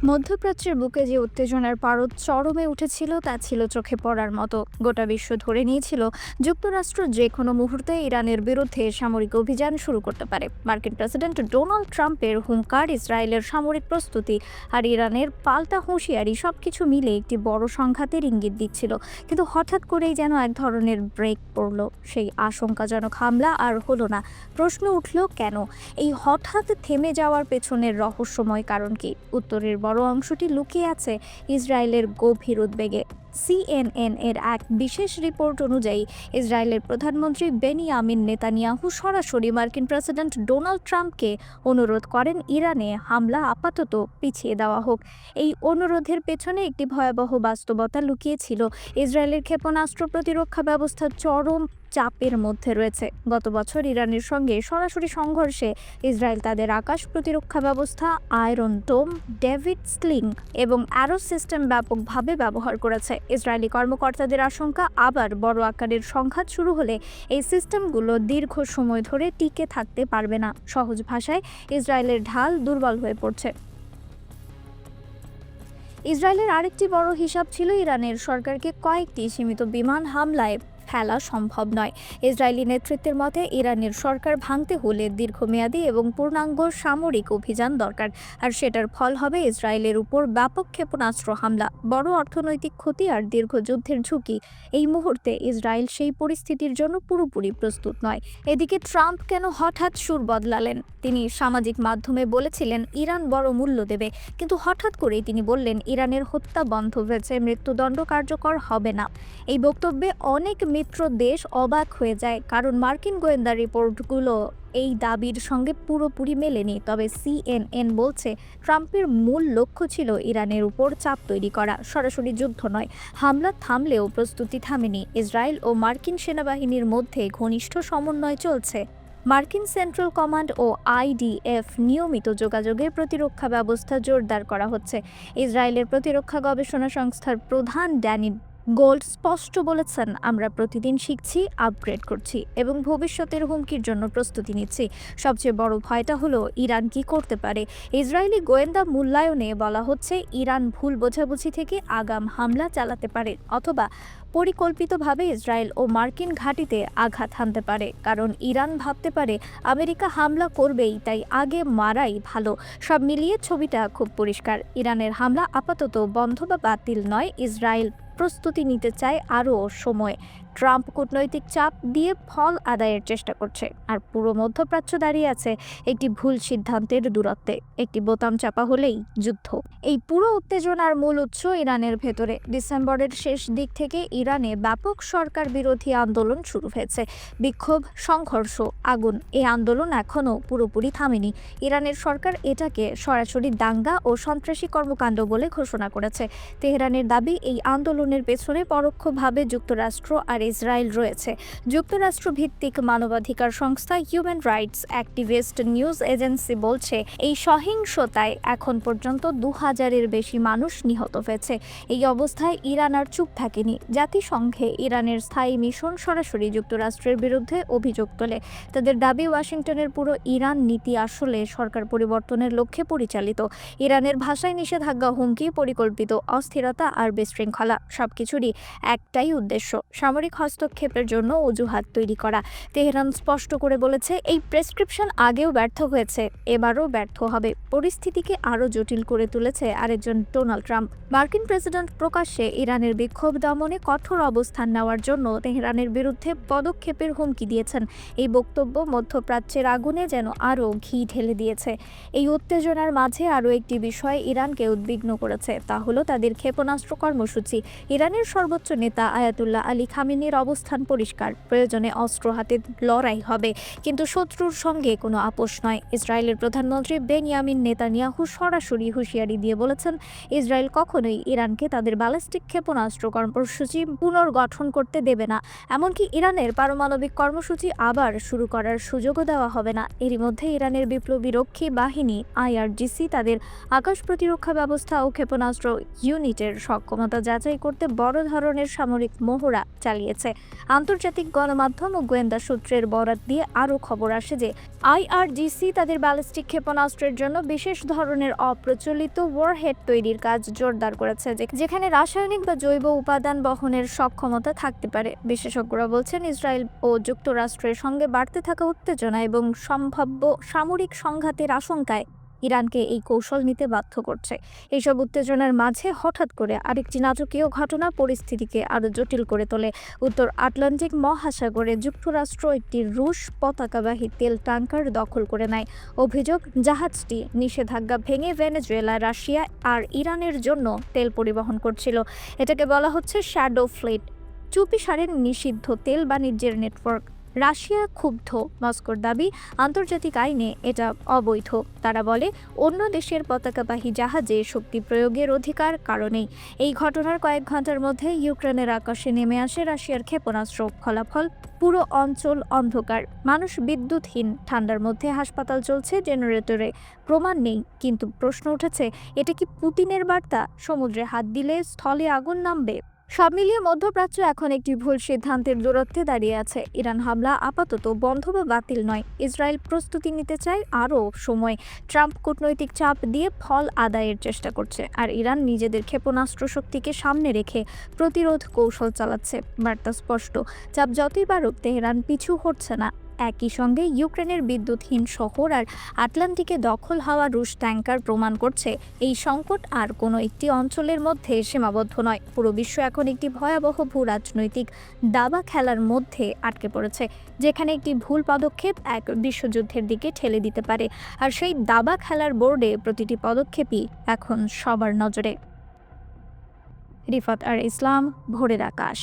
মধ্যপ্রাচ্যের বুকে যে উত্তেজনার পারদ চরমে উঠেছিল তা ছিল চোখে পড়ার মতো। গোটা বিশ্ব ধরে নিয়েছিল যুক্তরাষ্ট্র যে কোনো মুহূর্তে ইরানের বিরুদ্ধে সামরিক অভিযান শুরু করতে পারে। মার্কিন প্রেসিডেন্ট ডোনাল্ড ট্রাম্পের হুঙ্কার, ইসরায়েলের সামরিক প্রস্তুতি আর ইরানের পাল্টা হুঁশিয়ারি সবকিছু মিলে একটি বড় সংঘাতের ইঙ্গিত দিচ্ছিল। কিন্তু হঠাৎ করেই যেন এক ধরনের ব্রেক পড়ল। সেই আশঙ্কাজনক হামলা আর হলো না। প্রশ্ন উঠল, কেন? এই হঠাৎ থেমে যাওয়ার পেছনের রহস্যময় কারণ কি? উত্তরের বড় অংশটি লুকিয়ে আছে ইসরায়েলের গভীর উদ্বেগে। সিএনএন এর এক বিশেষ রিপোর্ট অনুযায়ী ইসরায়েলের প্রধানমন্ত্রী বেনিয়ামিন নেতানিয়াহু সরাসরি মার্কিন প্রেসিডেন্ট ডোনাল্ড ট্রাম্পকে অনুরোধ করেন ইরানে হামলা আপাতত পিছিয়ে দেওয়া হোক। এই অনুরোধের পেছনে একটি ভয়াবহ বাস্তবতা লুকিয়েছিল। ইসরায়েলের ক্ষেপণাস্ত্র প্রতিরক্ষা ব্যবস্থা চরম চাপের মধ্যে রয়েছে। গত বছর ইরানের সঙ্গে সরাসরি সংঘর্ষে ইসরায়েল তাদের আকাশ প্রতিরক্ষা ব্যবস্থা আয়রন ডোম, ডেভিড স্লিং এবং অ্যারো সিস্টেম ব্যাপকভাবে ব্যবহার করেছে। ইসরায়েলি কর্মকর্তাদের আশঙ্কা, আবার বড় আকারের সংঘাত শুরু হলে এই সিস্টেমগুলো দীর্ঘ সময় ধরে টিকে থাকতে পারবে না। সহজ ভাষায়, ইসরায়েলের ঢাল দুর্বল হয়ে পড়ছে। ইসরায়েলের আরেকটি বড় হিসাব ছিল ইরানের সরকারকে কয়েকটি সীমিত বিমান হামলায় ফেলা সম্ভব নয়। ইসরায়েলি নেতৃত্বের মতে ইরানের সরকার ভাঙতে হলে দীর্ঘমেয়াদী এবং পূর্ণাঙ্গ সামরিক অভিযান দরকার, আর সেটার ফল হবে ইসরায়েলের উপর ব্যাপক ক্ষেপণাস্ত্র হামলা, বড় অর্থনৈতিক ক্ষতি আর দীর্ঘ যুদ্ধের ঝুঁকি। এই মুহূর্তে ইসরায়েল সেই পরিস্থিতির জন্য পুরোপুরি প্রস্তুত নয়। এদিকে ট্রাম্প কেন হঠাৎ সুর বদলালেন? তিনি সামাজিক মাধ্যমে বলেছিলেন ইরান বড় মূল্য দেবে, কিন্তু হঠাৎ করেই তিনি বললেন ইরানের হত্যা বন্ধ হয়েছে, মৃত্যুদণ্ড কার্যকর হবে না। এই বক্তব্যে অনেক মিত্র দেশ অবাক হয়ে যায়, কারণ মার্কিন গোয়েন্দা রিপোর্টগুলো এই দাবির সঙ্গে পুরোপুরি মেলেনি। তবে সিএনএন বলছে ট্রাম্পের মূল লক্ষ্য ছিল ইরানের উপর চাপ তৈরি করা, সরাসরি যুদ্ধ নয়। হামলা থামলেও প্রস্তুতি থামেনি। ইসরায়েল ও মার্কিন সেনাবাহিনীর মধ্যে ঘনিষ্ঠ সমন্বয় চলছে। মার্কিন সেন্ট্রাল কমান্ড ও আইডিএফ নিয়মিত যোগাযোগের প্রতিরক্ষা ব্যবস্থা জোরদার করা হচ্ছে। ইসরায়েলের প্রতিরক্ষা গবেষণা সংস্থার প্রধান ড্যানি গোল্ড স্পষ্ট বলেছেন, আমরা প্রতিদিন শিখছি, আপগ্রেড করছি এবং ভবিষ্যতের হুমকির জন্য প্রস্তুতি নিচ্ছি। সবচেয়ে বড় ভয়টা হলো ইরান কি করতে পারে। ইসরায়েলি গোয়েন্দা মূল্যায়নে বলা হচ্ছে ইরান ভুল বোঝাবুঝি থেকে আগাম হামলা চালাতে পারে, অথবা পরিকল্পিতভাবে ইসরায়েল ও মার্কিন ঘাঁটিতে আঘাত হানতে পারে। কারণ ইরান ভাবতে পারে আমেরিকা হামলা করবেই, তাই আগে মারাই ভালো। সব মিলিয়ে ছবিটা খুব পরিষ্কার। ইরানের হামলা আপাতত বন্ধ বা বাতিল নয়। ইসরায়েল প্রস্তুতি নিতে চায় আরও সময়। ট্রাম্প কূটনৈতিক চাপ দিয়ে ফল আদায়ের চেষ্টা করছে, আর পুরো মধ্যপ্রাচ্য দাঁড়িয়ে আছে একটি ভুল সিদ্ধান্তের দূরত্বে। একটি বোতাম চাপা হলেই যুদ্ধ। এই পুরো উত্তেজনার মূল উৎস ইরানের ভেতরে। ডিসেম্বরের শেষ দিক থেকে ইরানে ব্যাপক সরকার বিরোধী আন্দোলন শুরু হয়েছে। বিক্ষোভ, সংঘর্ষ, আগুন। এই আন্দোলন এখনও পুরোপুরি থামেনি। ইরানের সরকার এটাকে সরাসরি দাঙ্গা ও সন্ত্রাসী কর্মকাণ্ড বলে ঘোষণা করেছে। তেহরানের দাবি, এই আন্দোলনের পেছনে পরোক্ষভাবে যুক্তরাষ্ট্র আর ইসরায়েল রয়েছে। যুক্তরাষ্ট্র ভিত্তিক মানবাধিকার সংস্থা human rights activist news agency বলছে, এই সহিংসতায় এখন পর্যন্ত 2000-এর বেশি মানুষ নিহত হয়েছে। এই অবস্থায় ইরান আর চুপ থাকেনি। জাতিসংঘে ইরানের স্থায়ী মিশন সরাসরি যুক্তরাষ্ট্রের বিরুদ্ধে অভিযোগ তোলে। তাদের দাবি, ওয়াশিংটনের পুরো ইরান নীতি আসলে সরকার পরিবর্তনের লক্ষ্যে পরিচালিত। ইরানের ভাষায় নিষেধাজ্ঞা, হুমকি, পরিকল্পিত অস্থিরতা আর বিশৃঙ্খলা, সবকিছুরই একটাই উদ্দেশ্য, সামরিক হস্তক্ষেপের জন্য অজুহাত তৈরি করা। তেহরান স্পষ্ট করে বলেছে, এই প্রেসক্রিপশন আগেও ব্যর্থ হয়েছে, এবারও ব্যর্থ হবে। পরিস্থিতিকে আরও জটিল করে তুলেছে আরেকজন, ডোনাল্ড ট্রাম্প। মার্কিন প্রেসিডেন্ট প্রকাশ্যে ইরানের বিক্ষোভ দমনে কঠোর অবস্থান নেওয়ার জন্য তেহরানের বিরুদ্ধে পদক্ষেপের হুমকি দিয়েছেন। এই বক্তব্য মধ্যপ্রাচ্যের আগুনে যেন আরও ঘি ঢেলে দিয়েছে। এই উত্তেজনার মাঝে আরও একটি বিষয় ইরানকে উদ্বিগ্ন করেছে, তা হলো তাদের ক্ষেপণাস্ত্র কর্মসূচি। ইরানের সর্বোচ্চ নেতা আয়াতুল্লাহ আলী খামেনির অবস্থান পরিষ্কার, প্রয়োজনে অস্ত্র হাতে লড়াই হবে, কিন্তু শত্রুর সঙ্গে কোনো আপোষ নয়। ইসরায়েলের প্রধানমন্ত্রী বেনিয়ামিন নেতানিয়াহু সরাসরি হুঁশিয়ারি দিয়ে বলেছেন, ইসরায়েল কখনোই ইরানকে তাদের ব্যালিস্টিক ক্ষেপণাস্ত্র কর্মসূচি পুনর্গঠন করতে দেবে না। এমনকি ইরানের পারমাণবিক কর্মসূচি আবার শুরু করার সুযোগও দেওয়া হবে না। এরই মধ্যে ইরানের বিপ্লবী রক্ষী বাহিনী আইআরজিসি তাদের আকাশ প্রতিরক্ষা ব্যবস্থা ও ক্ষেপণাস্ত্র ইউনিটের সক্ষমতা যাচাই করতে বড় ধরনের সামরিক মহড়া চালিয়েছে। হয়েছে। আন্তর্জাতিক গণমাধ্যম ও গোয়েন্দা সূত্রের বরাত দিয়ে আরও খবর আসে যে আইআরজিসি তাদের ব্যালিস্টিক ক্ষেপণাস্ত্রের জন্য বিশেষ ধরনের অপ্রচলিত ওয়ারহেড তৈরির কাজ জোরদার করেছে, যেখানে রাসায়নিক বা জৈব উপাদান বহনের সক্ষমতা থাকতে পারে। বিশেষজ্ঞরা বলছেন, ইসরায়েল ও যুক্তরাষ্ট্রের সঙ্গে বাড়তে থাকা উত্তেজনা এবং সম্ভাব্য সামরিক সংঘাতের আশঙ্কায় ইরানকে এই কৌশল নিতে বাধ্য করছে। এইসব উত্তেজনার মাঝে হঠাৎ করে আরেকটি নাটকীয় ঘটনা পরিস্থিতিকে আরও জটিল করে তোলে। উত্তর আটলান্টিক মহাসাগরে যুক্তরাষ্ট্র একটি রুশ পতাকাবাহী তেল ট্যাঙ্কার দখল করে নেয়। অভিযোগ, জাহাজটি নিষেধাজ্ঞা ভেঙে ভেনেজুয়েলা, রাশিয়া আর ইরানের জন্য তেল পরিবহন করছিল। এটাকে বলা হচ্ছে শ্যাডো ফ্লিট, চুপিসারে নিষিদ্ধ তেল বাণিজ্যের নেটওয়ার্ক। রাশিয়া ক্ষুব্ধ, মস্কোর দাবি আন্তর্জাতিক আইনে এটা অবৈধ। তারা বলে, অন্য দেশের পতাকাবাহী জাহাজে শক্তি প্রয়োগের অধিকার কারণেই। এই ঘটনার কয়েক ঘন্টার মধ্যে ইউক্রেনের আকাশে নেমে আসে রাশিয়ার ক্ষেপণাস্ত্র। ফলাফল, পুরো অঞ্চল অন্ধকার, মানুষ বিদ্যুৎহীন, ঠান্ডার মধ্যে হাসপাতাল চলছে, জেনারেটরে প্রমাণ নেই। কিন্তু প্রশ্ন উঠেছে, এটা কি পুতিনের বার্তা? সমুদ্রে হাত দিলে স্থলে আগুন নামবে? সব মিলিয়ে মধ্যপ্রাচ্য এখন একটি ভুল সিদ্ধান্তের দূরত্বে দাঁড়িয়ে আছে। ইরান হামলা আপাতত বন্ধ বা বাতিল নয়। ইসরায়েল প্রস্তুতি নিতে চায় আরও সময়। ট্রাম্প কূটনৈতিক চাপ দিয়ে ফল আদায়ের চেষ্টা করছে, আর ইরান নিজেদের ক্ষেপণাস্ত্র শক্তিকে সামনে রেখে প্রতিরোধ কৌশল চালাচ্ছে। বার্তা স্পষ্ট, চাপ যতই বাড়ুক, তেহরান পিছু হটছে না। একই সঙ্গে ইউক্রেনের বিদ্যুৎহীন শহর আর আটলান্টিকে দখল হওয়া রুশ ট্যাঙ্কার প্রমাণ করছে, এই সংকট আর কোনো একটি অঞ্চলের মধ্যে সীমাবদ্ধ নয়। পুরো বিশ্ব এখন একটি ভয়াবহ ভূ রাজনৈতিক দাবা খেলার মধ্যে আটকে পড়েছে, যেখানে একটি ভুল পদক্ষেপ এক বিশ্বযুদ্ধের দিকে ঠেলে দিতে পারে। আর সেই দাবা খেলার বোর্ডে প্রতিটি পদক্ষেপই এখন সবার নজরে। রিফাত আর ইসলাম, ভোরের আকাশ।